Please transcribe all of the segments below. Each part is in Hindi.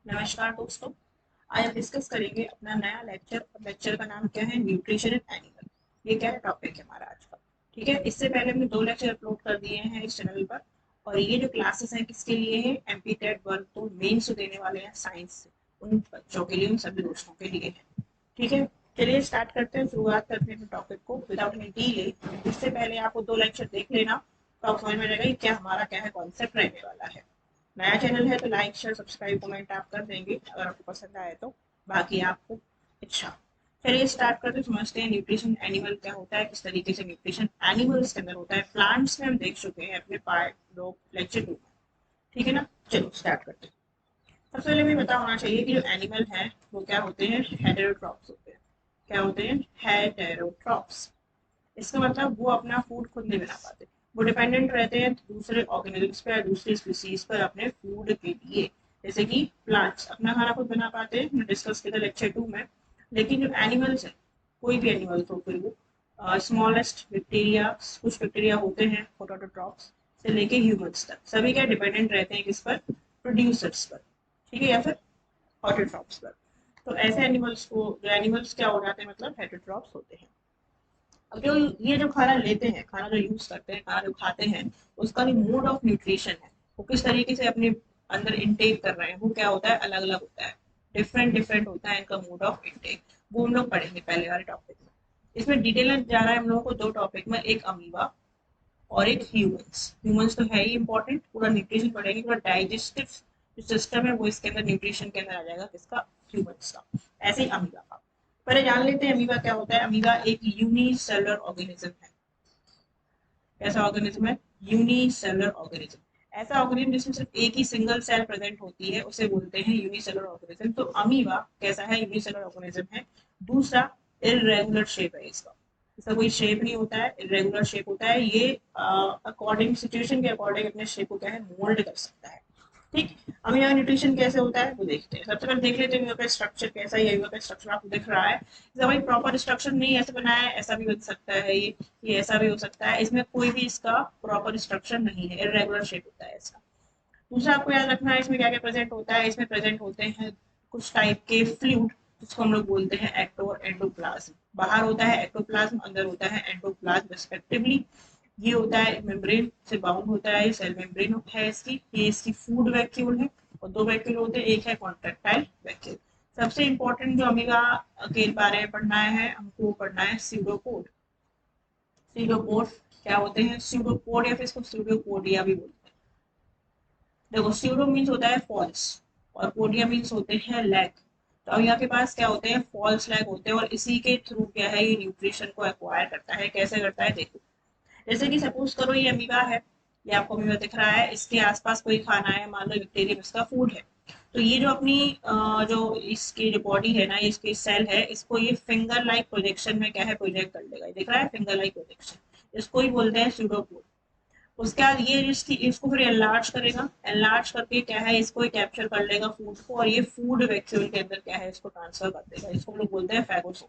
नमस्कार दोस्तों। आज हम डिस्कस करेंगे अपना नया लेक्चर का नाम क्या है, न्यूट्रिशन इन एनिमल। ये क्या टॉपिक है हमारा आज का। ठीक है, इससे पहले हमने 2 लेक्चर अपलोड कर दिए हैं इस चैनल पर। और ये जो क्लासेस हैं किसके लिए है, एमपी टेट 1 तो मेंस देने वाले हैं साइंस से, उन बच्चों के लिए, उन सभी दोस्तों के लिए है। ठीक है, चलिए स्टार्ट करते हैं, शुरुआत करते हैं टॉपिक को विदाउट एनी डिले। इससे पहले आपको 2 लेक्चर देख लेना तो आप समझ में रहेगा कि क्या हमारा क्या है कॉन्सेप्ट रहने वाला है। नया चैनल है तो लाइक शेयर सब्सक्राइब कमेंट आप कर देंगे अगर आपको पसंद आए तो। बाकी आपको अच्छा, चलिए स्टार्ट करते समझते हैं न्यूट्रिशन एनिमल क्या होता है, किस तरीके से न्यूट्रिशन एनिमल्स के अंदर होता है। प्लांट्स में हम देख चुके हैं अपने पार्ट 2 लेक्चर 2 में। ठीक है ना, चलो स्टार्ट करते हैं। सबसे पहले हमें पता होना चाहिए कि जो एनिमल है वो क्या होते हैं, हेटेरोट्रॉप्स होते हैं। क्या होते हैं, हेटेरोट्रॉप्स। इसका मतलब वो अपना फूड खुद नहीं बना पाते, वो डिपेंडेंट रहते हैं दूसरे ऑर्गेनिजम्स पर, दूसरी स्पीसीज पर अपने फूड के लिए। जैसे कि प्लांट्स अपना खाना खुद बना पाते हैं, डिस्कस किया था लेक्चर 2 में। लेकिन जो एनिमल्स है, कोई भी एनिमल्स हो, फिर वो स्मॉलेस्ट बैक्टीरिया, कुछ बैक्टीरिया होते हैं फोटोट्रॉप्स से लेके ह्यूमंस तक, सभी क्या डिपेंडेंट रहते हैं किस पर, प्रोड्यूसर्स पर। ठीक है, या फिर ऑटोट्रॉप्स पर। तो ऐसे एनिमल्स को, जो एनिमल्स क्या हो जाते हैं, मतलब हेटेरोट्रॉप्स होते हैं। अब जो ये जो खाना लेते हैं, खाना जो यूज करते हैं, खाना जो खाते हैं, उसका जो मोड ऑफ न्यूट्रिशन है, वो किस तरीके से अपने अंदर इनटेक कर रहे हैं, वो क्या होता है, अलग अलग होता है। डिफरेंट डिफरेंट होता है इनका मोड ऑफ इनटेक। वो हम लोग पढ़ेंगे पहले वाले टॉपिक में। इसमें डिटेल में जा रहा है हम लोगों को 2 टॉपिक में, एक अमीबा और एक ह्यूमंस। ह्यूमंस तो है ही इंपॉर्टेंट, पूरा न्यूट्रिशन पढ़ेंगे, पूरा डाइजेस्टिव जो सिस्टम है वो इसके अंदर न्यूट्रिशन के अंदर आ जाएगा, किसका, ह्यूमंस का। ऐसे ही अमीबा का। पहले जान लेते हैं अमीबा क्या होता है। अमीबा एक यूनिसेलुलर ऑर्गेनिज्म है। कैसा ऑर्गेनिज्म है, यूनिसेलुलर ऑर्गेनिज्म। ऐसा ऑर्गेनिज्म जिसमें सिर्फ एक ही सिंगल सेल प्रेजेंट होती है उसे बोलते हैं यूनिसेलुलर ऑर्गेनिज्म। तो अमीबा कैसा है, यूनिसेलुलर ऑर्गेनिज्म है। दूसरा, इरेगुलर शेप है इसका। इसका कोई शेप नहीं होता है, इरेगुलर शेप होता है। ये अकॉर्डिंग सिचुएशन के अकॉर्डिंग अपने शेप को क्या है, मोल्ड कर सकता है। ठीक। अब यहाँ न्यूट्रिशन कैसे होता है वो देखते हैं। सबसे पहले देख लेते हैं का स्ट्रक्चर कैसा है। ये का स्ट्रक्चर आपको दिख रहा है, इसका भाई प्रॉपर स्ट्रक्चर नहीं ऐसे बनाया है, ऐसा भी बन सकता है, ये ऐसा भी हो सकता है। इसमें कोई भी इसका प्रॉपर स्ट्रक्चर नहीं है, इरेगुलर शेप होता है इसका। दूसरा आपको याद रखना है इसमें क्या क्या प्रेजेंट होता है। इसमें प्रेजेंट होते हैं कुछ टाइप के फ्लूइड, जिसको हम लोग बोलते हैं एक्टो और एंडोप्लाज्म। बाहर होता है एक्टोप्लाज्म, अंदर होता है एंडोप्लाज्म रिस्पेक्टिवली। ये होता है मेम्ब्रेन से बाउंड होता है, सेल मेम्ब्रेन है इसकी। ये इसकी फूड वैक्यूल है। और 2 वैक्यूल होते हैं, एक है कॉन्ट्रेक्टाइल वैक्यूल। सबसे इंपॉर्टेंट जो अमीबा के बारे में पढ़ना है हमको, पढ़ना है सीडोपोड। सीडोपोड क्या होते हैं, सीडोपोड या फिर इसको सीडोपोडिया भी बोलते हैं। देखो, सीडो मीन्स होता है फॉल्स और पोडिया मीन्स होते हैं लैग। तो अब यहाँ के पास क्या होते हैं, फॉल्स लैग होते हैं, और इसी के थ्रू क्या है, ये न्यूट्रिशन को एक्वायर करता है। कैसे करता है देखो, जैसे कि सपोज करो ये अमीबा है, ये आपको अमीबा दिख रहा है, इसके आसपास कोई खाना है, मान लो बैक्टीरियम इसका फूड है। तो ये जो अपनी जो इसकी जो बॉडी है ना, ये इसकी सेल है, इसको ये फिंगर लाइक प्रोजेक्शन में क्या है, प्रोजेक्ट कर लेगा। ये दिख रहा है फिंगर लाइक प्रोजेक्शन, इसको ही बोलते हैं स्यूडोपोड। उसके बाद ये इसकी इसको फिर एनलार्ज करेगा, एनलार्ज करके क्या है, इसको ही कैप्चर कर लेगा फूड को, और ये फूड वैक्यूल के अंदर क्या है, इसको ट्रांसफर कर देगा। इसको हम लोग बोलते हैं फैगोसोम।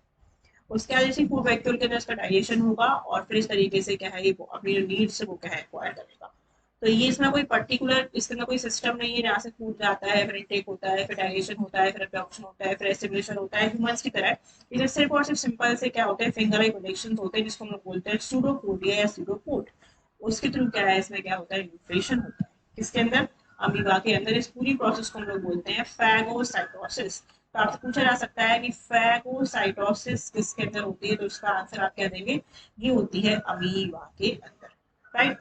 उसके बाद इसी फूड वैक्यूल के अंदर इसका डाइजेशन होगा, और फिर इस तरीके से क्या है, ये अपनी जो नीड्स है वो क्या है, एक्वायर करेगा। तो ये इसमें कोई पर्टिकुलर, इसके अंदर कोई सिस्टम नहीं है जहाँ से फूड जाता है, फिर इनटेक होता है, फिर डाइजेशन होता है, फिर एब्जॉर्प्शन होता है, फिर एसिमिलेशन होता है ह्यूमंस की तरह। इसमें सिर्फ और सिर्फ सिंपल से क्या होता है, फिंगर आई प्रोजेक्शन होते हैं, जिसको हम लोग बोलते हैं सूडोपोडिया या सूडोपोड। उसके थ्रू क्या है, इसमें क्या होता है, न्यूट्रिशन होता है। किसके अंदर, अमीबा के अंदर। इस पूरी प्रोसेस को हम लोग बोलते हैं फैगोसाइटोसिस। तो आपसे पूछा जा सकता है कि फैगोसाइटोसिस किसके अंदर होती है, तो इसका आंसर आप क्या देंगे, ये होती है अमीबा के अंदर। राइट,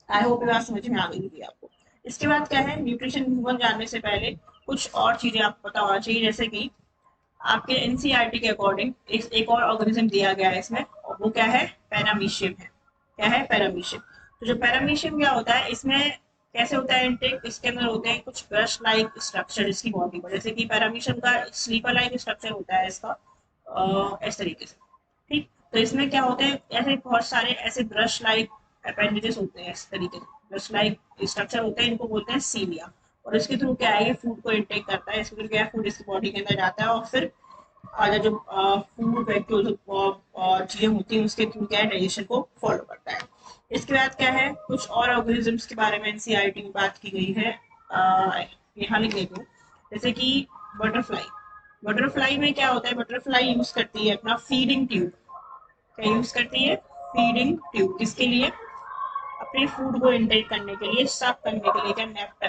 आई होप ये बात समझ में आ गई होगी आपको। इसके बाद क्या है, न्यूट्रिशन ह्यूमन जानने से पहले कुछ और चीजें आपको पता होना चाहिए। जैसे कि आपके एनसीईआरटी के अकॉर्डिंग एक और ऑर्गेनिज्म दिया गया है इसमें, और वो क्या है, पैरामीशियम है। क्या है, पैरामीशियम। तो जो पैरामीशियम क्या होता है, इसमें कैसे होता है इनटेक, इसके अंदर होते हैं कुछ ब्रश लाइक स्ट्रक्चर इसकी बॉडी पर। जैसे कि पैरामीशियम का स्लीपर लाइक स्ट्रक्चर होता है इसका, इस तरीके से। ठीक, तो इसमें क्या होते हैं, ऐसे बहुत सारे ऐसे ब्रश लाइक अपेंडेजेस होते हैं, इस तरीके से ब्रश लाइक स्ट्रक्चर होते हैं, इनको बोलते हैं सीलिया। और इसके थ्रू क्या है, ये फूड को इनटेक करता है। इसके थ्रू क्या है, फूड इसकी बॉडी के अंदर जाता है, और फिर आगे जो फूड वैक्यूल चीजें होती हैं उसके थ्रू क्या है, डाइजेशन को फॉलो करता है। इसके बाद क्या है, कुछ और ऑर्गेनिजम्स के बारे में एनसीईआरटी में बात की गई है। यहाँ लिख देती हूँ। जैसे कि बटरफ्लाई, बटरफ्लाई में क्या होता है, बटरफ्लाई यूज करती है अपना फीडिंग ट्यूब। क्या यूज करती है? Feeding tube. किसके लिए? अपने फूड को इंटेक करने के लिए, साफ करने के लिए। क्या? नेक्टर।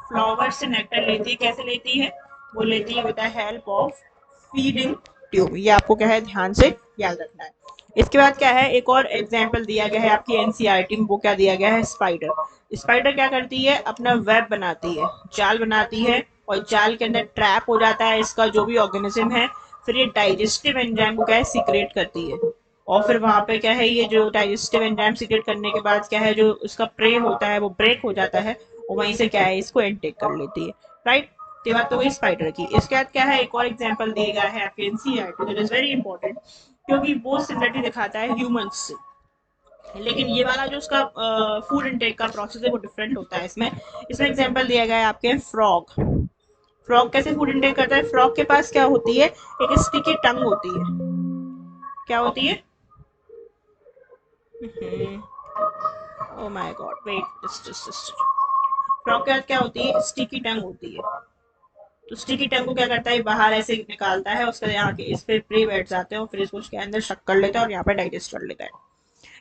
फ्लावर से नेक्टर लेती है। कैसे लेती है? वो लेती है with the help of feeding tube. ये आपको क्या है, ध्यान से याद रखना है। इसके बाद क्या है, एक और एग्जाम्पल दिया गया है आपकी एनसीईआरटी में। वो क्या दिया गया है? स्पाइडर। स्पाइडर क्या करती है? अपना वेब बनाती है, जाल बनाती है, और जाल के अंदर ट्रैप हो जाता है इसका जो भी ऑर्गेनिज्म है। फिर ये डाइजेस्टिव एंजाइम को क्या है, सीक्रेट करती है। और फिर वहां पे क्या है, ये जो डाइजेस्टिव एंजाइम सीक्रेट करने के बाद क्या है, जो उसका प्रे होता है वो ब्रेक हो जाता है, और वहीं से क्या है, इसको इनटेक कर लेती है। राइट। ये बात तो गई स्पाइडर की। इसके बाद क्या है, एक और एग्जांपल दिया गया है आपके NCERT, that is very important, क्योंकि वो सिमिलरिटी दिखाता है ह्यूमंस से। लेकिन ये वाला जो उसका फूड इनटेक का प्रोसेस है वो डिफरेंट होता है। इसमें इसमें एग्जांपल दिया गया है आपके फ्रॉग। फ्रॉग कैसे फूड इनटेक करता है? फ्रॉग के पास क्या होती है? एक स्टिकी टंग होती है। क्या होती है? Oh my god, wait, just frog के बाद क्या होती है? स्टिकी टंग होती है। तो स्टिकी टंग को क्या करता है, बाहर ऐसे निकालता है, उसका यहाँ के इस पे प्री बैठ जाते हैं, और फिर इसको उसके अंदर शक कर लेता है और यहाँ पे डाइजेस्ट कर लेता है।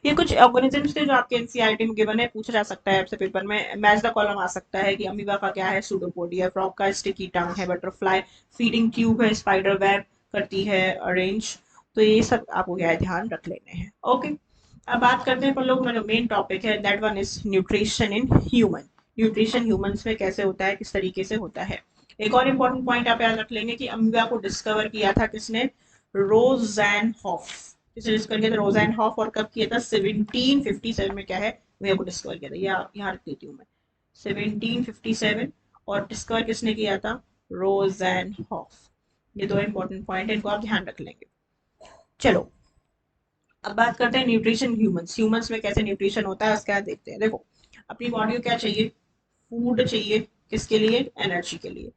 ये कुछ ऑर्गेनिजम्स थे जो आपके एनसीईआरटी में गिवन है, पूछा जा सकता है आपसे पेपर में। मैच द कॉलम आ सकता है कि अमीबा का क्या है? सूडोपोडिया। फ्रॉग का स्टिकी टंग है। बटरफ्लाई फीडिंग ट्यूब है। स्पाइडर वेब करती है अरेंज। तो ये सब आपको क्या है, ध्यान रख लेने हैं। ओके, अब बात करते हैं अपन लोग, मेरा मेन टॉपिक है, that one is nutrition in human. Nutrition humans में कैसे होता है, किस तरीके से होता है। एक और इम्पोर्टेंट पॉइंट आप याद रख लेंगे कि अमीबा को डिस्कवर किया था किसने? रोजैन हॉफ। किसने डिस्कवर किया था? रोजैन हॉफ। और कब किया था? 1757 में क्या है, मेरे को डिस्कवर किया था। यहाँ रख देती हूँ मैं, 1757। और डिस्कवर किसने किया था? रोजैन हॉफ। ये दो इंपॉर्टेंट पॉइंट है, इनको आप ध्यान रख लेंगे। चलो, अब बात करते हैं न्यूट्रिशन ह्यूमंस। ह्यूमंस में कैसे न्यूट्रिशन होता है उसका देखते हैं। देखो, अपनी बॉडी को क्या चाहिए? फूड चाहिए। किसके लिए? एनर्जी के लिए।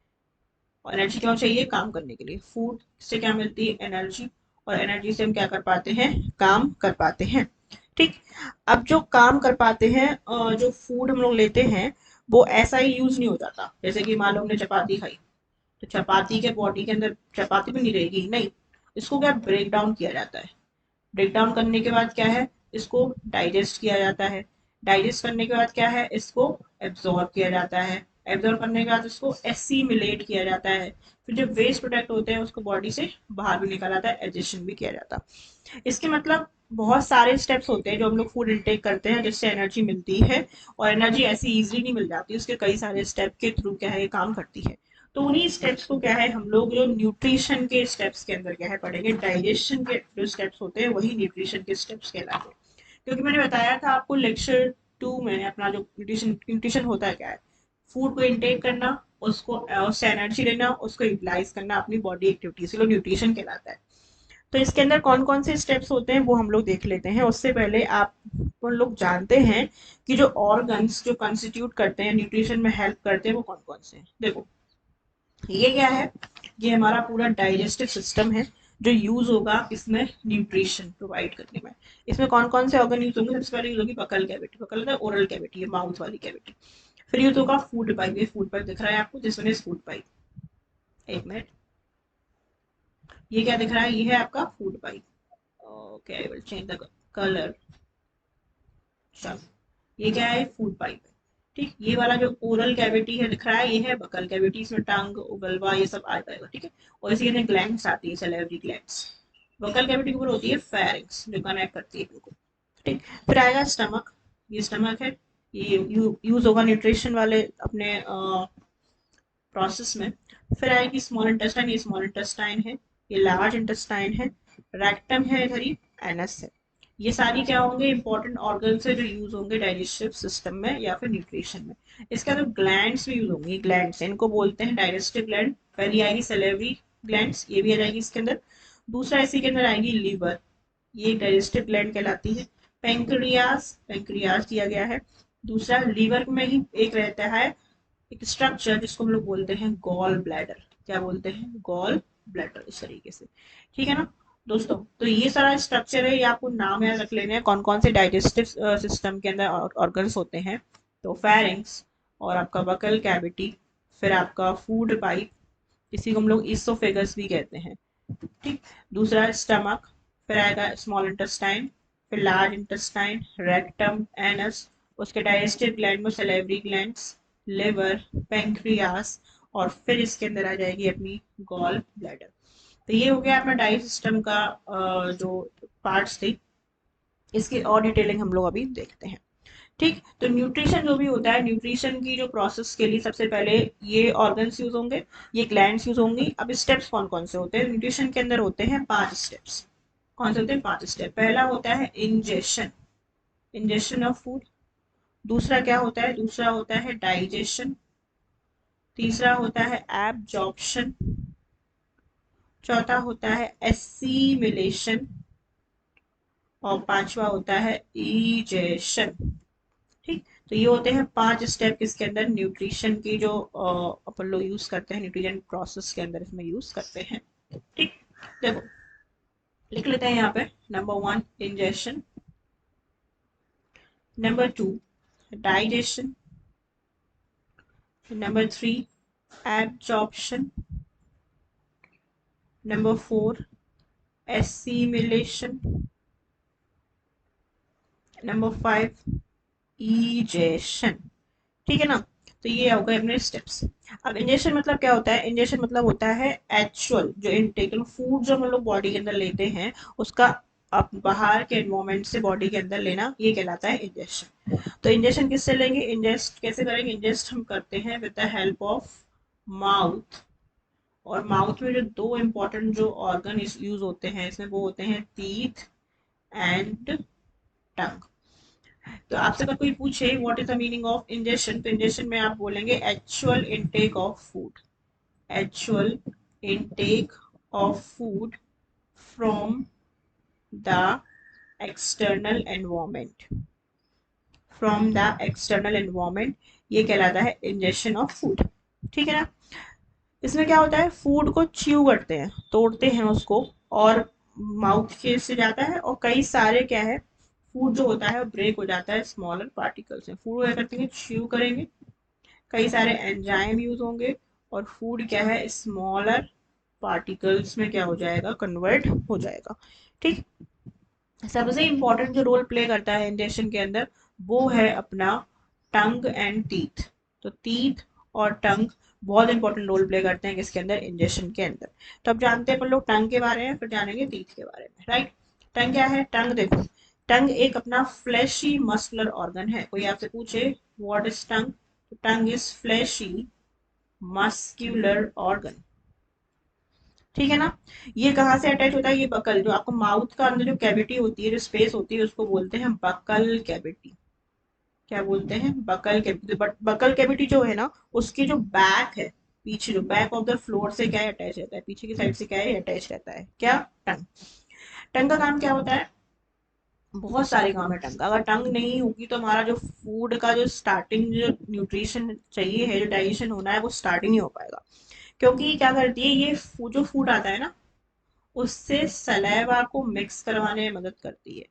और एनर्जी क्यों चाहिए? काम करने के लिए। फूड से क्या मिलती है? एनर्जी। और एनर्जी से हम क्या कर पाते हैं? काम कर पाते हैं। ठीक। अब जो काम कर पाते हैं, जो फूड हम लोग लेते हैं, वो ऐसा ही यूज नहीं हो जाता। जैसे कि मान लो हमने चपाती खाई, तो चपाती के बॉडी के अंदर चपाती भी नहीं रहेगी, नहीं। इसको क्या ब्रेक डाउन किया जाता है। ब्रेक डाउन करने के बाद क्या है, इसको डाइजेस्ट किया जाता है। डाइजेस्ट करने के बाद क्या है, इसको एब्जॉर्ब किया जाता है। एब्जॉर्ब करने के बाद इसको एसिमिलेट किया जाता है। फिर जो वेस्ट प्रोडक्ट होते हैं उसको बॉडी से बाहर भी निकाला जाता है, एडिशन भी किया जाता है। इसके मतलब बहुत सारे स्टेप्स होते हैं जो हम लोग फूड इनटेक करते हैं जिससे एनर्जी मिलती है। और एनर्जी ऐसी इजीली नहीं मिल जाती, उसके कई सारे स्टेप के थ्रू क्या है, काम करती है। तो उन्हीं स्टेप्स को क्या है, हम लोग जो न्यूट्रिशन के स्टेप्स के अंदर क्या है पढ़ेंगे। डाइजेशन के जो स्टेप्स होते हैं वही न्यूट्रिशन के स्टेप्स कहलाते हैं। क्योंकि मैंने बताया था आपको लेक्चर 2 में, अपना जो न्यूट्रिशन न्यूट्रिशन होता है क्या है, फूड को इनटेक करना, उसको उससे एनर्जी लेना, उसको यूटिलाइज करना अपनी बॉडी एक्टिविटीज के लिए, न्यूट्रिशन कहलाता है। तो इसके अंदर कौन कौन से स्टेप्स होते हैं वो हम लोग देख लेते हैं। उससे पहले आप लोग जानते हैं कि जो ऑर्गन्स जो कंस्टिट्यूट करते हैं, न्यूट्रिशन में हेल्प करते हैं, वो कौन कौन से हैं। देखो, ये क्या है, ये हमारा पूरा डाइजेस्टिव सिस्टम है जो यूज होगा इसमें न्यूट्रिशन प्रोवाइड करने में। इसमें कौन कौन से ऑर्गन यूज होंगे? सबसे पहले यूज होगी बकल कैविटी। बकल होता है ओरल कैविटी, ये माउथ वाली कैविटी। फिर यूज होगा फूड पाइप। ये फूड पाइप दिख रहा है आपको, this one is food pipe. एक मिनट, ये क्या दिख रहा है? ये है आपका food pipe. Okay, I will change the colour. चलो, ये क्या है? फूड पाइप है। ठीक, ये वाला जो ओरल कैविटी है दिख रहा है, ये है बकल कैविटी। इसमें टंग, उगलवा, ये सब आ जाएगा। ठीक है। और इसी के अंदर ग्लैंड्स आती है, सैलिवरी ग्लैंड्स। बकल कैविटी के ऊपर होती है फेरिंग्स जो कनेक्ट करती है बिल्कुल। ठीक। फिर आएगा स्टमक। ये स्टमक है, ये यूज होगा न्यूट्रिशन वाले अपने प्रोसेस में। फिर आएगी स्मॉल इंटेस्टाइन। ये स्मॉल इंटेस्टाइन है, ये लार्ज इंटेस्टाइन है, रेक्टम है, इधर ही एनस है। ये सारी क्या होंगे? इंपॉर्टेंट ऑर्गन्स है जो यूज होंगे डाइजेस्टिव सिस्टम में या फिर न्यूट्रिशन में। इसके अंदर ग्लैंड्स भी यूज होंगी। ग्लैंड्स इनको बोलते हैं डाइजेस्टिव ग्लैंड। पहली आएगी सैलिवरी ग्लैंड्स, ये भी आ जाएगी इसके अंदर। दूसरा इसी के अंदर आएगी लीवर, ये डाइजेस्टिव ग्लैंड कहलाती है। पेंक्रियाज, पेंक्रियाज दिया गया है। दूसरा लीवर में ही एक रहता है एक स्ट्रक्चर जिसको हम लोग बोलते हैं गॉल ब्लैडर। क्या बोलते हैं? गॉल ब्लैडर, इस तरीके से। ठीक है ना दोस्तों? तो ये सारा स्ट्रक्चर है, ये आपको नाम याद रख लेने हैं कौन कौन से डाइजेस्टिव सिस्टम के अंदर ऑर्गन्स होते हैं। तो फेरिंग्स, और आपका बकल कैविटी, फिर आपका फूड पाइप, इसी को हम लोग इसोफेगस भी कहते हैं, ठीक। दूसरा स्टमक, फिर आएगा स्मॉल इंटेस्टाइन, फिर लार्ज इंटेस्टाइन, रेक्टम, एनस, उसके डाइजेस्टिव ग्लैंड में सैलिवरी ग्लैंड्स, लिवर, पेंक्रियास, और फिर इसके अंदर आ जाएगी अपनी गॉल ब्लैडर। तो ये हो गया अपना डाइजेस्ट सिस्टम का जो पार्ट्स थे। इसकी और डिटेलिंग हम लोग अभी देखते हैं, ठीक। तो न्यूट्रिशन जो भी होता है, न्यूट्रिशन की जो प्रोसेस के लिए सबसे पहले ये ऑर्गन्स यूज होंगे, ये ग्लैंड्स यूज होंगी। अब स्टेप्स कौन कौन से होते हैं न्यूट्रिशन के अंदर? होते हैं 5 स्टेप्स। कौन से होते हैं? 5 स्टेप। पहला होता है इंजेशन, इंजेशन ऑफ फूड। दूसरा क्या होता है? दूसरा होता है डाइजेशन। तीसरा होता है एब्जॉर्प्शन। चौथा होता है एसिमिलेशन। और पांचवा होता है इजेशन, ठीक। तो ये होते हैं 5 स्टेप किसके अंदर? न्यूट्रिशन की जो अपन लोग यूज करते हैं, न्यूट्रिशन प्रोसेस के अंदर इसमें यूज करते हैं, ठीक। देखो लिख लेते हैं यहाँ पे। Number 1 ingestion, number 2 digestion, number 3 absorption, number 4 assimilation, number 5 egestion, ठीक है ना। तो ये हो गए अपने स्टेप्स। अब इंजेक्शन मतलब क्या होता है? इंजेक्शन मतलब होता है एक्चुअल जो इनटेक फूड जो हम लोग बॉडी के अंदर लेते हैं उसका अब बाहर के एनवायरमेंट से बॉडी के अंदर लेना, ये कहलाता है इंजेक्शन। तो इंजेक्शन किससे लेंगे? इंजेस्ट कैसे करेंगे? इंजेस्ट हम करते हैं with the help of mouth. और माउथ में जो दो इंपॉर्टेंट जो ऑर्गन यूज होते हैं इसमें, वो होते हैं टीथ एंड टंग। तो आपसे अगर कोई पूछे what is the meaning of injection, तो इंजेक्शन में आप बोलेंगे actual intake of food, actual intake of food from the external environment, from the external environment, ये कहलाता है इंजेक्शन ऑफ फूड, ठीक है ना। इसमें क्या होता है? फूड को च्यू करते हैं, तोड़ते हैं उसको, और माउथ के से जाता है, और कई सारे क्या है, फूड जो होता है वो ब्रेक हो जाता है स्मॉलर पार्टिकल्स में। फूड क्या करते हैं? च्यू करेंगे, कई सारे एंजाइम यूज होंगे, और फूड क्या है, स्मॉलर पार्टिकल्स में क्या हो जाएगा? कन्वर्ट हो जाएगा, ठीक। सबसे इंपॉर्टेंट जो रोल प्ले करता है इंजेक्शन के अंदर वो है अपना टंग एंड टीथ। तो टीथ और टंग बहुत इंपॉर्टेंट रोल प्ले करते हैं किसके अंदर? इंजेक्शन के अंदर। तो अब जानते हैं अपन लोग टंग के बारे में, फिर जानेंगे टीथ के बारे में, राइट। टंग क्या है? टंग देखो, टंग एक अपना फ्लैशी मस्कुलर ऑर्गन है। कोई आपसे पूछे व्हाट इज टंग, तो tongue is fleshy muscular organ, ठीक है ना। ये कहाँ से अटैच होता है? ये बकल, जो आपको माउथ का अंदर जो कैविटी होती है, जो स्पेस होती है, उसको बोलते हैं बकल कैविटी। क्या बोलते हैं? Buccal cavity. But buccal cavity जो है ना, उसकी जो बैक है, पीछे जो बैक ऑफ द फ्लोर से क्या है? अटैच रहता है, पीछे की साइड से क्या है? अटैच रहता है। क्या? टंग। टंग का काम क्या होता है? बहुत सारे काम है टंग का। अगर टंग नहीं होगी तो हमारा जो फूड का जो स्टार्टिंग जो न्यूट्रिशन चाहिए है, जो डाइजेशन होना है, वो स्टार्टिंग नहीं हो पाएगा। क्योंकि क्या करती है ये जो फूड आता है ना, उससे सलाइवा को मिक्स करवाने में मदद करती है,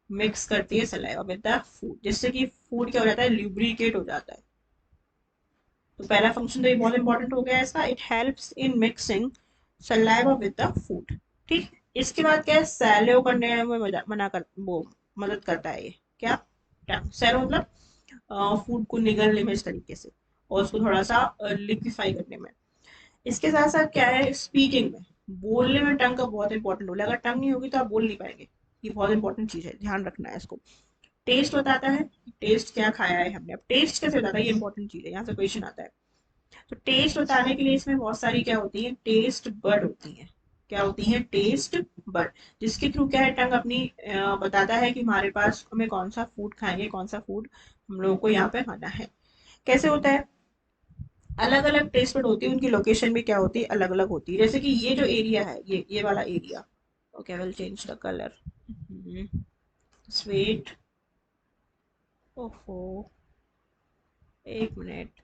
मिक्स करती है सलाइवा विद द फूड, जिससे कि फूड क्या हो जाता है? ल्यूब्रिकेट हो जाता है। तो पहला फंक्शन तो ये बहुत इंपॉर्टेंट हो गया इसका, it helps in mixing saliva with the food, ठीक। इसके बाद क्या है? सैलो करने में मना कर वो मदद करता है ये, क्या? टंग। सैलो मतलब फूड को निगलने में इस तरीके से, और उसको थोड़ा सा लिक्विफाई करने में। इसके साथ साथ क्या है? स्पीकिंग में, बोलने में टंग का बहुत इंपॉर्टेंट रोल है। अगर टंग नहीं होगी तो आप बोल नहीं पाएंगे, ये बहुत इंपॉर्टेंट चीज है, ध्यान रखना है इसको। टेस्ट बताता है, टेस्ट क्या खाया है हमने। अब टेस्ट कैसे बताता है? ये इंपॉर्टेंट चीज है, यहाँ से क्वेश्चन आता है। तो टेस्ट बताने के लिए इसमें बहुत सारी क्या होती है? टेस्ट बर्ड होती है। क्या होती है? टेस्ट बर्ड, जिसके थ्रू क्या है? टंग अपनी बताता है कि हमारे पास हमें कौन सा फूड खाएंगे, कौन सा फूड हम लोगों को यहाँ पे खाना है। कैसे होता है? अलग अलग टेस्ट बड होती है, उनकी लोकेशन भी क्या होती है? अलग अलग होती है। जैसे कि ये जो एरिया है, ये वाला area, okay, I will change the colour. Sweet, ओहो, एक मिनट,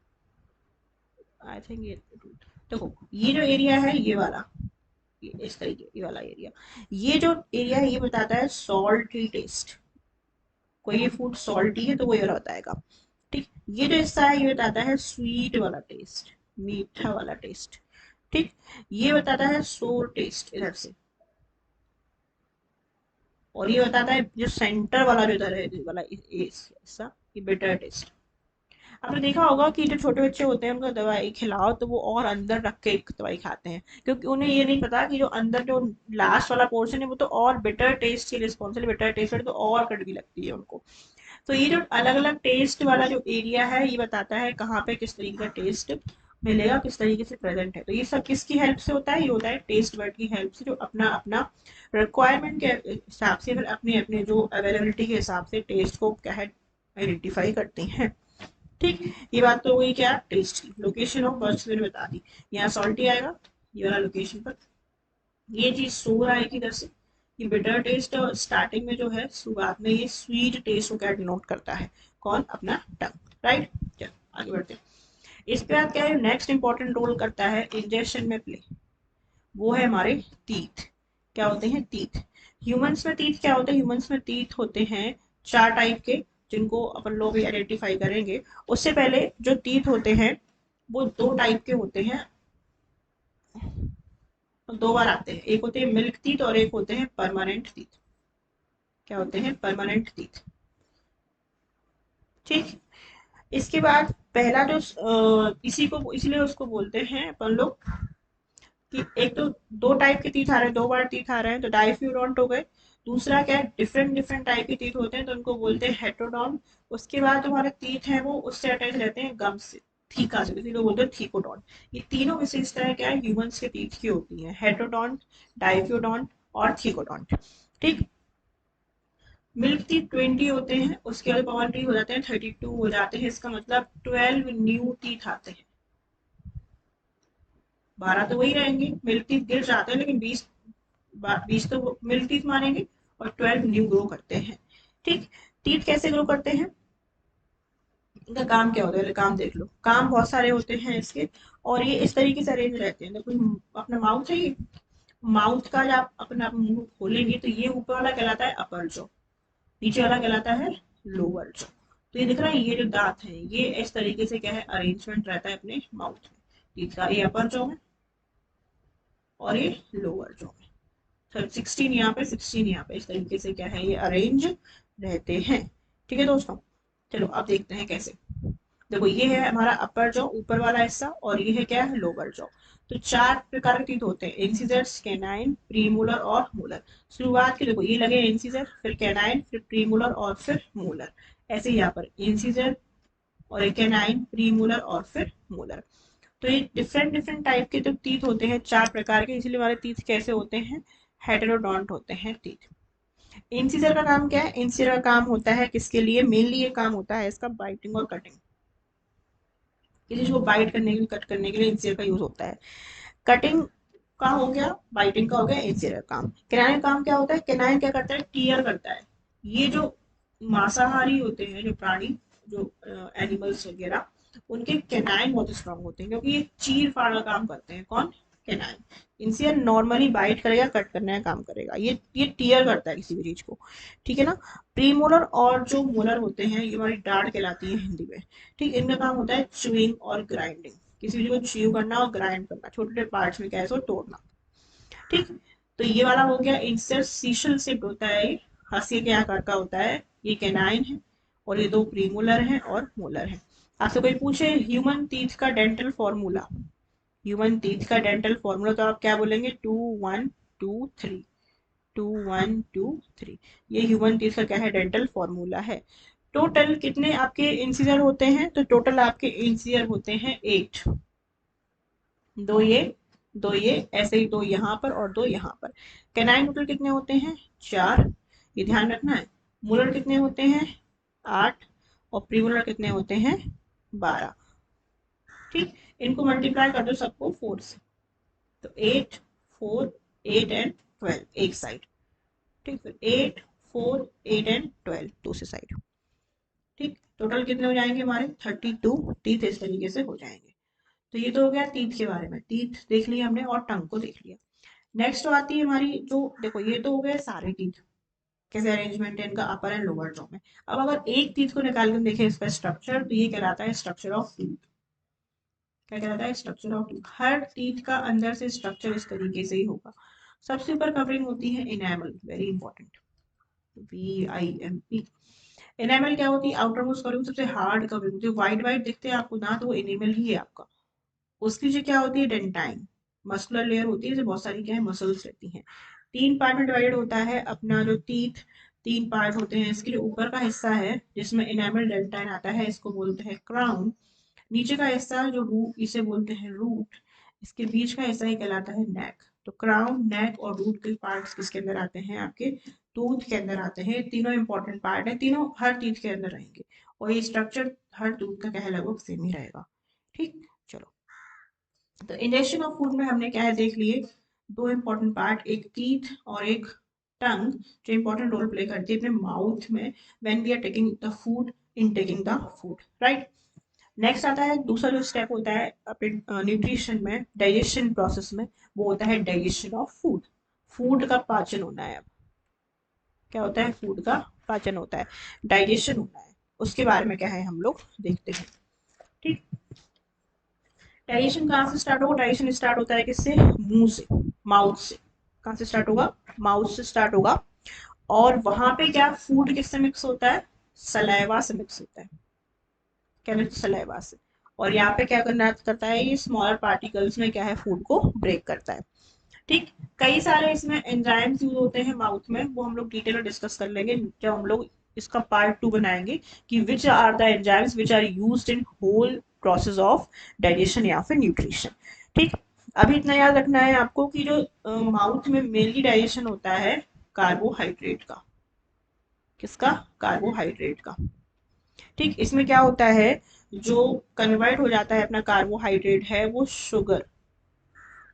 आई थिंक ये देखो, ये जो एरिया है, ये वाला, ये इस तरीके, ये वाला एरिया, ये जो एरिया है ये बताता है सॉल्टी टेस्ट। कोई ये फूड सॉल्टी है तो वो ये वाला बताएगा, ठीक। ये जो हिस्सा है ये बताता है स्वीट वाला टेस्ट। मीठा वाला टेस्ट। ठीक, ये बताता है सोर टेस्ट इधर से, और ये बताता है जो सेंटर वाला जो इधर है ये वाला ऐसा, ये बिटर टेस्ट। आपने देखा होगा कि जो छोटे बच्चे होते हैं उनको दवाई खिलाओ तो वो और अंदर रख के दवाई खाते हैं, क्योंकि उन्हें ये नहीं पता कि जो अंदर जो लास्ट वाला पोर्शन है वो तो और बिटर टेस्ट के रिस्पॉन्सिबल, बिटर टेस्ट है तो और कड़वी लगती है उनको। तो ये जो अलग अलग टेस्ट वाला जो एरिया है ये बताता है कहाँ पे किस तरीके का टेस्ट मिलेगा, किस तरीके से प्रेजेंट है। तो ये सब किसकी हेल्प से होता है, ये होता है टेस्ट बर्ड की हेल्प से, जो अपना अपना रिक्वायरमेंट के हिसाब से, फिर अपने अपने जो अवेलेबिलिटी के हिसाब से टेस्ट को क्या है आइडेंटिफाई करते हैं। ठीक, ये बात तो हुई क्या टेस्ट की। लोकेशन ऑफ बर्ड्स मैंने बता दी, यहाँ सॉल्टी आएगा ये वाला लोकेशन पर, ये चीज सोर आएगी इधर से। ये बिटर टेस्ट और स्टार्टिंग में जो है शुरुआत में ये स्वीट टेस्ट को क्या डिनोट करता है, कौन, अपना टंग, राइट। चलो आगे बढ़ते हैं। इसके बाद क्या है नेक्स्ट इंपॉर्टेंट रोल करता है इंजेक्शन में प्ले, वो है हमारे टीथ। क्या होते हैं टीथ। ह्यूमंस में टीथ क्या होते हैं, ह्यूमंस में टीथ होते हैं 4 टाइप के, जिनको अपन लोग भी आइडेंटिफाई करेंगे। उससे पहले जो टीथ होते हैं वो 2 टाइप के होते हैं, 2 बार आते हैं, एक होते हैं मिल्क टीथ और एक होते हैं परमानेंट टीथ। क्या होते हैं, परमानेंट टीथ। ठीक, इसके बाद पहला जो इसी को इसलिए उसको बोलते हैं अपन लोग कि एक तो 2 टाइप के टीथ आ रहे हैं, 2 बार टीथ आ रहे हैं तो डाइफ्यूडोंट हो गए। दूसरा क्या है डिफरेंट डिफरेंट टाइप के टीथ होते हैं तो उनको बोलते हैं हेटेरोडोंट। उसके बाद जो हमारे टीथ है वो उससे अटैच रहते हैं गम से, थीका से, इसी को बोलते हैं थीकोडोंट। ये तीनों विशेषताएं क्या है ह्यूमंस के टीथ की होती है, हेटेरोडोंट, डाइफ्यूडोंट और थीकोडोंट। ठीक, मिल्क टीथ 20 होते हैं, उसके बाद पावर टीथ हो जाते हैं 32 हो जाते हैं, इसका मतलब 12 न्यू टीथ आते हैं। 12 तो वही रहेंगे, मिल्क टीथ गिर जाते हैं लेकिन 20 तो मिल्क टीथ मानेंगे, और 12 न्यू ग्रो करते हैं। ठीक, टीथ कैसे ग्रो करते हैं, इनका काम क्या होता है, काम देख लो, काम बहुत सारे होते हैं इसके। और ये इस तरीके से अरेंज रहते हैं, देखो अपना माउथ है ये, माउथ का जब आप अपना मुंह खोलेंगे तो ये ऊपर वाला कहलाता है अपर जॉ, नीचे वाला कहलाता है लोअर जॉ। तो ये दिख रहा है ये जो दांत है ये इस तरीके से क्या है अरेंजमेंट रहता है अपने माउथ में, टीथ का, ये अपर जॉ में और ये लोअर जॉ में। 16 यहाँ पे 16 यहाँ पे, इस तरीके से क्या है ये अरेंज रहते हैं। ठीक है दोस्तों, चलो अब देखते हैं कैसे। देखो ये है हमारा अपर जॉ, ऊपर वाला हिस्सा, और ये है क्या है लोअर जॉ। तो 4 प्रकार के टीथ होते हैं, इंसिजर्स, कैनाइन, प्रीमोलर और मोलर। शुरुआत के देखो ये लगे इंसिजर, फिर कैनाइन, फिर प्रीमोलर और फिर मोलर। ऐसे यहाँ पर इंसिजर और एक कैनाइन, प्रीमोलर और फिर मोलर। तो ये डिफरेंट डिफरेंट टाइप के जो टीथ होते हैं 4 प्रकार के, इसलिए हमारे टीथ कैसे होते हैं, हेटेरोडोंट होते हैं टीथ। इंसिजर का काम क्या है, इंसिजर का काम होता है किसके लिए, मेनली ये काम होता है इसका बाइटिंग और कटिंग, किसी चीज को बाइट करने के लिए, कट करने के लिए इंसिजर का यूज होता है। कटिंग का हो गया, बाइटिंग का हो गया इंसिजर का काम। कैनाइन काम क्या होता है, कैनाइन क्या करता है, टीयर करता है। ये जो मांसाहारी होते हैं जो प्राणी, जो एनिमल्स वगैरह, उनके कैनाइन बहुत स्ट्रांग होते हैं क्योंकि ये चीर फाड़ का काम करते हैं, कौन, कैनाइन। इंसियर नॉर्मली बाइट करेगा, कट करने का काम करेगा, ये टीयर करता है किसी भी चीज को। ठीक है ना। प्रीमोलर और जो मोलर होते हैं ये हमारी डार्ट कहलाती है हिंदी में। ठीक, इनका काम होता है च्यूइंग और ग्राइंडिंग, किसी चीज को च्यू करना और ग्राइंड करना, छोटे छोटे पार्ट्स में क्या है इसको तोड़ना। ठीक, तो ये वाला हो गया इंसर्ट सीशल शिफ्ट होता है, ये हाशिए के आकार का होता है, ये कैनाइन है, और ये 2 प्रीमोलर हैं और मोलर हैं। आपसे कोई पूछे ह्यूमन टीथ का डेंटल फॉर्मूला, ह्यूमन टीथ का डेंटल फॉर्मूला तो आप क्या बोलेंगे, 2 1 2 3, 2 1 2 3। ये ह्यूमन टीथ का क्या है डेंटल फॉर्मूला है। टोटल कितने आपके इंसीजर होते हैं, तो टोटल आपके इंसीजर होते हैं 8, 2 ये, 2 ये, ऐसे ही 2 यहाँ पर और 2 यहाँ पर। कैनाइन टोटल कितने होते हैं, 4, ये ध्यान रखना है। मोलर कितने होते हैं, 8, और प्रीमोलर कितने होते हैं, 12। ठीक, इनको मल्टीप्लाई कर दो सबको 4 से, तो 8 4 8 एंड 12 एक साइड। ठीक, फिर 8 4 8 एंड 12 दूसरी साइड। ठीक, टोटल कितने हो जाएंगे हमारे 32 टीथ, इस तरीके से हो जाएंगे। तो ये तो हो गया टीथ के बारे में, टीथ देख लिया हमने और टंग को देख लिया। नेक्स्ट तो आती है हमारी जो, देखो ये तो हो गए सारे टीथ, कैसे अरेंजमेंट है इनका अपर एंड लोअर जॉ में। अब अगर एक टीथ को निकाल कर देखें इसका स्ट्रक्चर, तो ये कहलाता है स्ट्रक्चर ऑफ टीथ। क्या कहलाता है? Structure of teeth. Her teeth का अंदर से स्ट्रक्चर इस तरीके से ही होगा। सबसे ऊपर कवरिंग होती है enamel, very important, VIMP। Enamel क्या होती है? आउटर मोस्ट कवरिंग, सबसे हार्ड कवरिंग। जो व्हाइट व्हाइट दिखते हैं आपको ना, तो वो इनेमल ही है आपका। उसकी जो क्या होती है? डेंटाइन, मस्कुलर लेयर होती है, जो बहुत सारी क्या है? मसल्स रहती हैं। 3 पार्ट में डिवाइडेड होता है अपना जो टीथ। 3 पार्ट होते हैं। इसके जो ऊपर का हिस्सा है जिसमें इनेमल डेंटाइन आता है, इसको बोलते हैं क्राउन। नीचे का हिस्सा जो रूट, इसे बोलते हैं रूट। इसके बीच का हिस्सा ही कहलाता है नेक। तो क्राउन, नेक और रूट के पार्ट्स किसके अंदर आते हैं? आपके टूथ के अंदर आते हैं। तीनों इंपॉर्टेंट पार्ट है, तीनों हर टीथ के अंदर रहेंगे और ये स्ट्रक्चर हर टूथ का क्या है? लगभग सेम ही रहेगा। ठीक, चलो। तो इंजेक्शन ऑफ फूड में हमने क्या है देख लिए? 2 इंपॉर्टेंट पार्ट, एक टीथ और एक टंग, जो इंपॉर्टेंट रोल प्ले करती है अपने माउथ में when we are taking the food, in taking the food, right. Next आता है दूसरा जो स्टेप होता है अपने न्यूट्रिशन में, डाइजेशन प्रोसेस में, वो होता है डाइजेशन ऑफ फूड। फूड का पाचन होना है। अब क्या होता है? फूड का पाचन होता है, डाइजेशन होना है। उसके बारे में क्या है हम लोग देखते हैं। ठीक, डाइजेशन कहाँ से स्टार्ट होगा? डाइजेशन स्टार्ट होता है किससे? मुंह से, माउथ से। कहाँ से स्टार्ट होगा? माउथ से स्टार्ट होगा। और वहां पे क्या फूड किससे मिक्स होता है? सलाइवा से मिक्स होता है। क्या? सलाइवा से। और यहाँ पे क्या करना करता है? ये स्मॉलर पार्टिकल्स में क्या है? फूड को ब्रेक करता है। ठीक, कई सारे इसमें एंजाइम्स यूज होते हैं माउथ में, वो हम लोग डिटेल में डिस्कस कर लेंगे जब हम लोग इसका पार्ट 2 बनाएंगे कि which are the enzymes which are used in whole process of digestion या फिर न्यूट्रिशन। ठीक, अभी इतना याद रखना है आपको कि जो माउथ में मेनली डाइजेशन होता है कार्बोहाइड्रेट का। किसका? कार्बोहाइड्रेट का। ठीक, इसमें क्या होता है? जो कन्वर्ट हो जाता है अपना कार्बोहाइड्रेट है वो शुगर,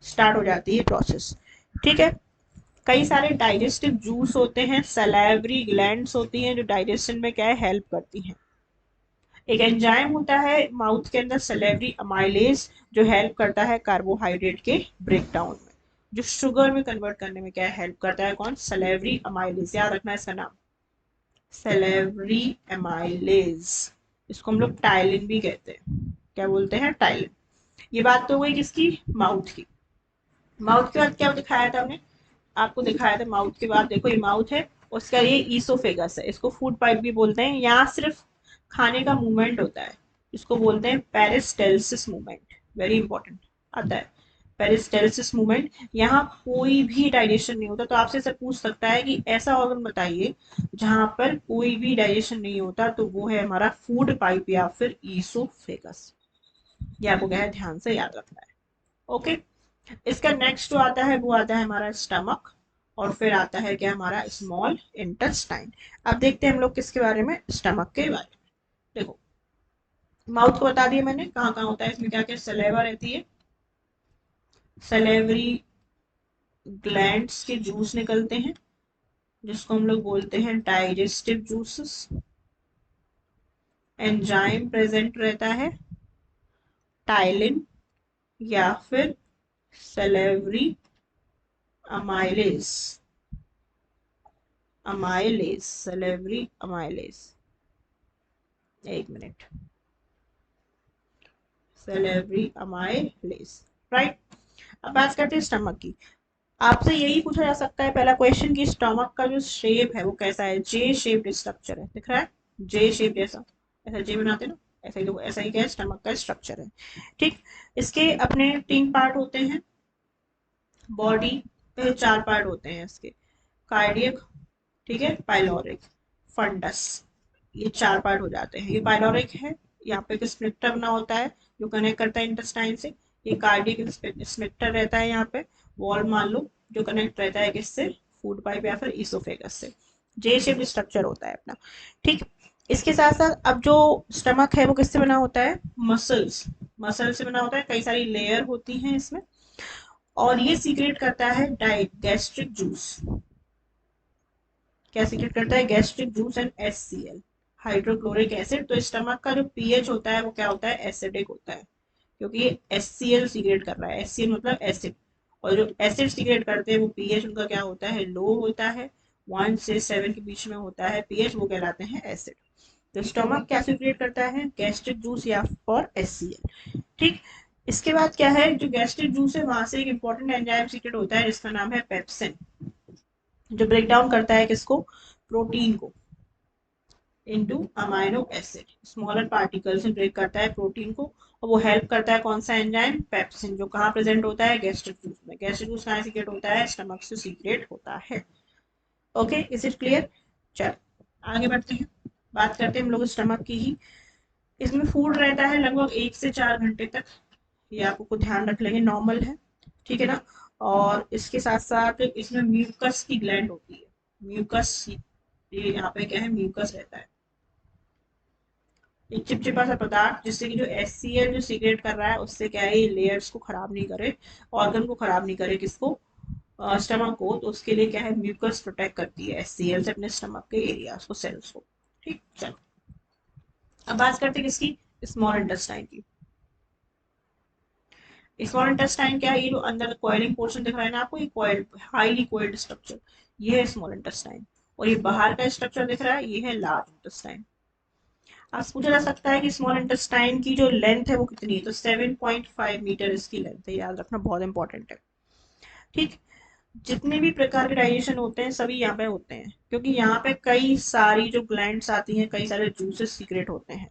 स्टार्ट हो जाती है प्रोसेस। ठीक है, कई सारे डाइजेस्टिव जूस होते हैं, सलाइवरी ग्लैंड्स होती हैं जो डाइजेशन में क्या है? हेल्प करती हैं। एक एंजाइम होता है माउथ के अंदर सलेवरी अमाइलेज, जो हेल्प करता है कार्बोहाइड्रेट के ब्रेकडाउन में, जो शुगर में कन्वर्ट करने में क्या हेल्प करता है? कौन? Salivary amylase. याद रखना है इसका नाम, सलेवरी अमाइलेज। इसको हम लोग टाइलिन भी कहते हैं। क्या बोलते हैं? टाइलिन। ये बात तो हुई किसकी? माउथ की। माउथ के बाद क्या दिखाया था हमने? आपको दिखाया था माउथ के बाद, देखो ये माउथ है, उसका ये ईसोफेगस है, इसको फूड पाइप भी बोलते हैं। यहाँ सिर्फ खाने का मूवमेंट होता है, इसको बोलते हैं पेरिस्टेल्सिस मूवमेंट, वेरी इंपॉर्टेंट आता है पेरिस्टेल्सिस मूवमेंट। यहाँ कोई भी डाइजेशन नहीं होता। तो आपसे सर पूछ सकता है कि ऐसा ऑर्गन बताइए जहां पर कोई भी डाइजेशन नहीं होता, तो वो है हमारा फूड पाइप या फिर ईसोफेगस। ये आपको क्या है? ध्यान से याद रखना है। ओके, इसका नेक्स्ट जो आता है वो आता है हमारा स्टमक, और फिर आता है क्या? हमारा स्मॉल इंटेस्टाइन। अब देखते हैं हम लोग किसके बारे में? स्टमक के बारे में। देखो, माउथ को बता दिया मैंने कहाँ कहाँ होता है, इसमें क्या क्या सलेवा रहती है, सलेवरी ग्लैंड्स के जूस निकलते हैं जिसको हम लोग बोलते हैं डाइजेस्टिव जूसेस। एंजाइम प्रेजेंट रहता है, टाइलिन या फिर salivary amylase, amylase, salivary amylase. एक मिनट, सलेवरी अमाइलेज, राइट। अब बात करते हैं स्टमक की। आपसे यही पूछा जा सकता है पहला क्वेश्चन कि स्टमक का जो शेप है वो कैसा है? जे शेप्ड स्ट्रक्चर है, दिख रहा है? जे शेप जैसा, ऐसा जे बनाते हैं ना, ऐसा ही देखो, ऐसा ही क्या है? स्टमक का स्ट्रक्चर है। ठीक, इसके अपने 3 पार्ट होते हैं। बॉडी पे 4 पार्ट होते हैं इसके, कार्डियक, ठीक है, पाइलोरिक, फंडस, ये 4 पार्ट हो जाते हैं। ये पाइलोरिक है, यहाँ पे एक स्प्लिटर बना होता है जो कनेक्ट करता है इंटेस्टाइन से। ये कार्डियक स्प्लिटर रहता है यहाँ पे, वॉल मान लो, जो कनेक्ट रहता है किससे? फूड पाइप या फिर इसोफेगस से। जे शेप स्ट्रक्चर होता है अपना। ठीक, इसके साथ साथ अब जो स्टमक है वो किससे बना होता है? मसल्स, मसल से बना होता है। कई सारी लेयर होती हैं इसमें, और ये सीक्रेट करता है डाइट गैस्ट्रिक जूस। क्या सीक्रेट करता है? Gastric juice and HCl, hydrochloric acid. तो स्टमक का जो पीएच होता है वो क्या होता है? एसिडिक होता है, क्योंकि ये HCl सीक्रेट कर रहा है। HCl मतलब एसिड, और जो एसिड सीक्रेट करते हैं वो पीएच उनका क्या होता है? लो होता है, 1 से 7 के बीच में होता है पीएच, वो कहलाते हैं एसिड। तो स्टमक क्या सीक्रेट करता है? गैस्ट्रिक जूस या और HCl। ठीक, इसके बाद क्या है, जो गैस्ट्रिक जूस है वहां से एक इंपॉर्टेंट एंजाइम सीक्रेट होता है जिसका नाम है पेप्सिन, जो ब्रेक डाउन करता है किसको, प्रोटीन को into amino acid, smaller particles में ब्रेक करता है प्रोटीन को। और वो हेल्प करता है कौन सा एंजाइम, पेप्सिन, जो कहाँ प्रेजेंट होता है, गैस्ट्रिक जूस में। गैस्ट्रिक जूस कहाँ सीक्रेट होता है, स्टमक से सीक्रेट होता है। Okay, is it clear? चल आगे बढ़ते हैं, बात करते हैं हम लोग स्टमक की ही। इसमें फूड रहता है लगभग 1 से 4 घंटे तक, ये आपको ध्यान रख लेंगे, नॉर्मल है, ठीक है ना। और इसके साथ साथ इसमें म्यूकस की ग्लैंड होती है, म्यूकस, ये यहाँ पे क्या है, म्यूकस रहता है, एक चिपचिपा सा पदार्थ, जिससे कि जो HCl जो सीक्रेट कर रहा है उससे क्या है, ये लेयर्स को खराब नहीं करे, ऑर्गन को खराब नहीं करे, किसको, स्टमक को। तो उसके लिए क्या है, म्यूकस प्रोटेक्ट करती है HCl से अपने स्टमक के एरियाज को, सेल्स को। ठीक, चलो अब बात करते हैं किसकी, स्मॉल इंटेस्टाइन की। स्मॉल इंटेस्टाइन क्या है, ये जो अंदर कॉइलिंग पोर्शन दिख रहा है ना आपको, ये कॉइल्ड, हाईली कॉइल्ड स्ट्रक्चर, ये है स्मॉल इंटेस्टाइन। और ये बाहर का स्ट्रक्चर दिख रहा है, ये है लार्ज इंटेस्टाइन। आज पूछा जा सकता है कि स्मॉल इंटेस्टाइन की जो लेंथ है वो कितनी है, तो 7.5 मीटर इसकी लेंथ है, याद रखना बहुत इंपॉर्टेंट है। ठीक, जितने भी प्रकार के डाइजेशन होते हैं सभी यहाँ पे होते हैं, क्योंकि यहाँ पे कई सारी जो ग्लैंड्स आती हैं, कई सारे जूसेस सीक्रेट होते हैं।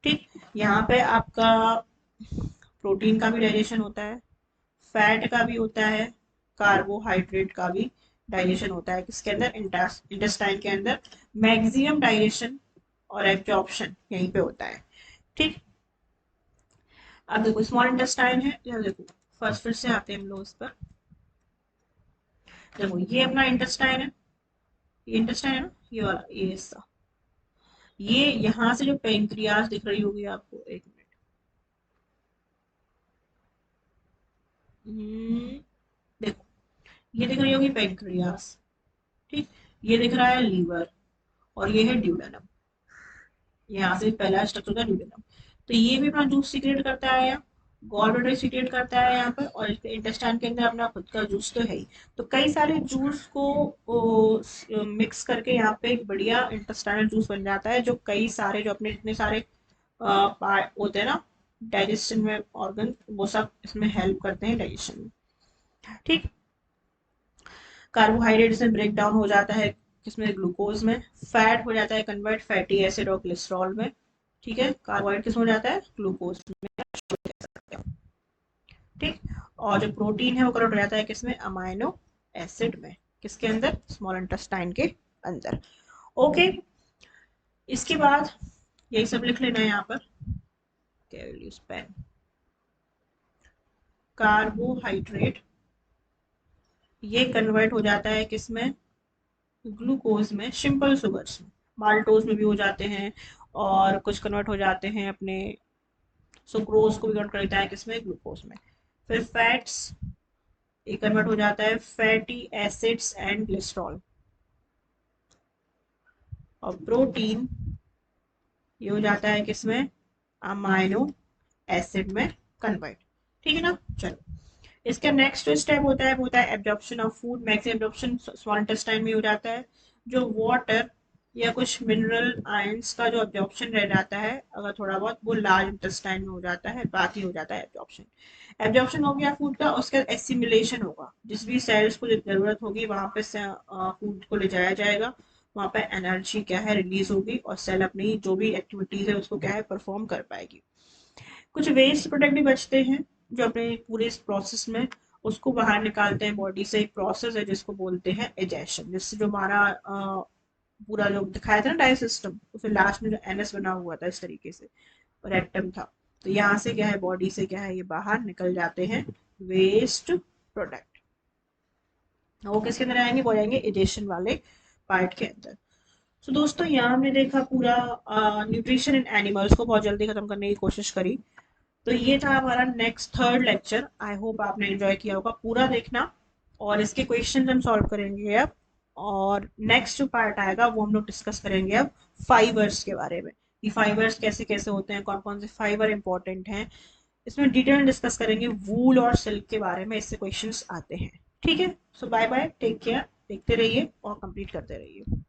ठीक, यहाँ पे आपका प्रोटीन का भी डाइजेशन होता है, फैट का भी होता है, कार्बोहाइड्रेट का भी डाइजेशन होता है, किसके अंदर, इंटेस्टाइन के अंदर। मैक्सिमम डाइजेशन और एब्जॉर्प्शन यहीं पे होता है। ठीक, अब देखो स्मॉल इंटेस्टाइन है, या देखो फर्स्ट फिर से आते हैं हम लोग इस पर। देखो ये अपना इंटेस्टाइन है, ये इंटेस्टाइन है ना, ये वाला, ये हिस्सा, ये यहाँ से जो पेंक्रियाज दिख रही होगी आपको, एक मिनट, देखो ये दिख रही होगी पेंक्रियाज, ठीक, ये दिख रहा है लीवर, और ये है ड्यूडेनम, यहाँ से पहला स्ट्रक्चर का ड्यूडेनम। तो ये भी अपना जूस सीक्रेट करता है, गॉल ब्लैडर सीक्रेट करता है यहाँ पर, और इसके इंटेस्टाइन के अंदर अपना खुद का जूस तो है ही। तो कई सारे जूस को मिक्स करके यहाँ पे एक बढ़िया इंटेस्टाइनल जूस बन जाता है, जो कई सारे, जो अपने जितने सारे पार्ट होते हैं ना डाइजेशन में, ऑर्गन, वो सब इसमें हेल्प करते हैं डाइजेशन में। ठीक, कार्बोहाइड्रेट से ब्रेक डाउन हो जाता है किसमें, ग्लूकोज में। फैट हो जाता है कन्वर्ट फैटी एसिड और ग्लिसरॉल में। ठीक है, कार्बोहाइड्रेट किसमें हो जाता है, ग्लूकोज में। ठीक, और जो प्रोटीन है वो कन्वर्ट हो जाता है किसमें, अमाइनो एसिड में, किसके अंदर, स्मॉल इंटेस्टाइन के अंदर। ओके, इसके बाद यही सब लिख लेना है यहाँ पर, पेन, कार्बोहाइड्रेट ये कन्वर्ट हो जाता है किसमें, ग्लूकोज में, सिंपल सुगर्स में, माल्टोज में भी हो जाते हैं, और कुछ कन्वर्ट हो जाते हैं अपने सुक्रोज को भी कन्वर्ट कर देता है किसमें, ग्लूकोज में। फिर फैट्स, ये कन्वर्ट हो जाता है फैटी एसिड्स एंड ग्लिसरॉल। और प्रोटीन ये हो जाता है किसमें, अमाइनो एसिड में कन्वर्ट। ठीक है ना, चलो इसका नेक्स्ट जो स्टेप होता है वो होता है absorption of food. Maximum absorption small intestine में हो जाता है। जो वाटर या कुछ मिनरल आयंस का जो एब्जॉर्प्शन रह जाता है अगर थोड़ा बहुत, वो लार्ज इंटेस्टाइन में हो जाता है, बाकी हो जाता है एब्जॉर्प्शन। एब्जॉर्प्शन हो गया फूड का, उसका एसिमिलेशन होगा, जिस भी सेल्स को जरूरत होगी वहां पे फूड को ले जाया जाएगा, वहां पे एनर्जी क्या है, रिलीज होगी, और सेल अपनी जो भी एक्टिविटीज है उसको क्या है, परफॉर्म कर पाएगी। कुछ वेस्ट प्रोडक्ट भी बचते हैं जो अपने पूरे इस प्रोसेस में उसको बाहर निकालते हैं बॉडी से। एक प्रोसेस है जिसको बोलते हैं एजेशन, जिससे जो हमारा पूरा जो दिखाया था ना डाइजेस्ट सिस्टम, उसमें लास्ट में जो एनएस बना हुआ था इस तरीके से, और रेक्टम था, तो यहाँ से क्या है, बॉडी से क्या है, ये बाहर निकल जाते हैं वेस्ट प्रोडक्ट। वो किसके अंदर आएंगे, वो आएंगे एजेशन वाले पार्ट के अंदर। तो दोस्तों यहाँ हमने देखा पूरा न्यूट्रिशन इन एनिमल्स को बहुत जल्दी खत्म करने की कोशिश करी। तो ये था हमारा next third lecture. I hope आपने एंजॉय किया होगा, पूरा देखना, और इसके क्वेश्चन हम सॉल्व करेंगे अब। और नेक्स्ट जो पार्ट आएगा वो हम लोग डिस्कस करेंगे अब फाइबर्स के बारे में, कि फाइबर्स कैसे कैसे होते हैं, कौन कौन से फाइबर इंपॉर्टेंट हैं, इसमें डिटेल डिस्कस करेंगे। वूल और सिल्क के बारे में इससे क्वेश्चंस आते हैं। ठीक है, सो बाय बाय, टेक केयर, देखते रहिए और कंप्लीट करते रहिए।